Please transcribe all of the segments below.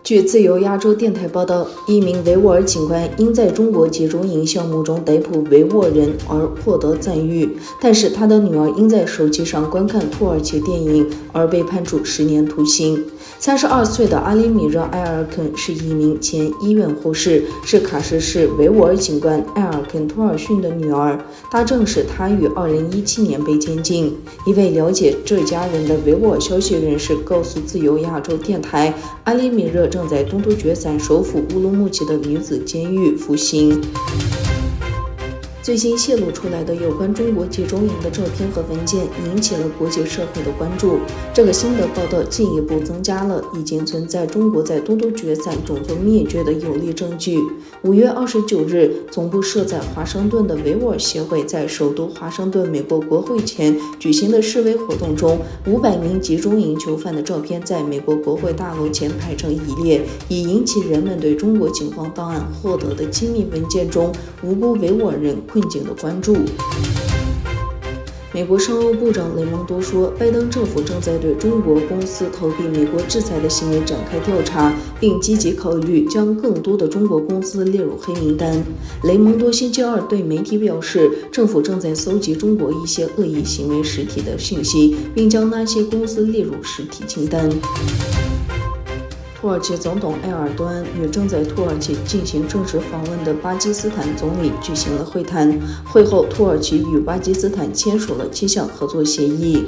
据自由亚洲电台报道，一名维吾尔警官因在中国集中营项目中逮捕维吾尔人而获得赞誉，但是他的女儿因在手机上观看土耳其电影而被判处10年徒刑。32岁的阿里米热·埃尔肯是一名前医院护士，是喀什市维吾尔警官埃尔肯·托尔逊的女儿。他证实他于2017年被监禁。一位了解这家人的维吾尔消息人士告诉自由亚洲电台，阿里米热正在东突厥散首府乌鲁木齐的女子监狱服刑。最新泄露出来的有关中国集中营的照片和文件引起了国际社会的关注。这个新的报道进一步增加了已经存在中国在东突厥散种族灭绝的有力证据。5月29日，总部设在华盛顿的维吾尔协会在首都华盛顿美国国会前举行的示威活动中，500名集中营囚犯的照片在美国国会大楼前排成一列，以引起人们对中国警方档案获得的机密文件中无辜维吾尔人困境的关注。美国商务部长雷蒙多说，拜登政府正在对中国公司逃避美国制裁的行为展开调查，并积极考虑将更多的中国公司列入黑名单。雷蒙多星期二对媒体表示，政府正在搜集中国一些恶意行为实体的信息，并将那些公司列入实体清单。土耳其总统埃尔多安与正在土耳其进行正式访问的巴基斯坦总理举行了会谈。会后，土耳其与巴基斯坦签署了7项合作协议。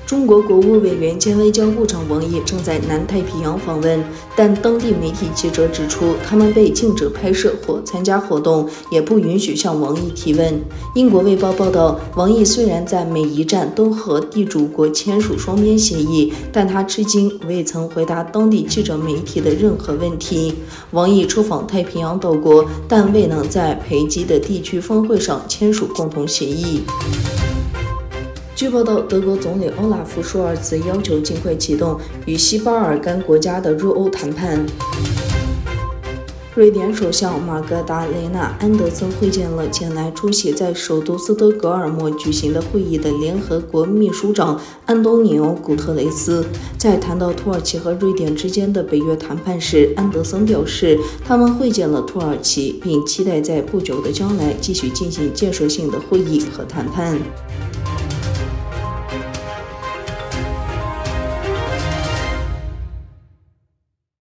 中国国务委员兼外交部长王毅正在南太平洋访问，但当地媒体记者指出，他们被禁止拍摄或参加活动，也不允许向王毅提问。英国卫报报道，王毅虽然在每一站都和地主国签署双边协议，但他至今未曾回答当地记者媒体的任何问题。王毅出访太平洋岛国，但未能在培基的地区峰会上签署共同协议。据报道，德国总理欧拉夫·舒尔茨要求尽快启动与西巴尔干国家的入欧谈判。瑞典首相玛格达雷纳·安德森会见了前来出席在首都斯德哥尔摩举行的会议的联合国秘书长安东尼奥·古特雷斯。在谈到土耳其和瑞典之间的北约谈判时，安德森表示，他们会见了土耳其，并期待在不久的将来继续进行建设性的会议和谈判。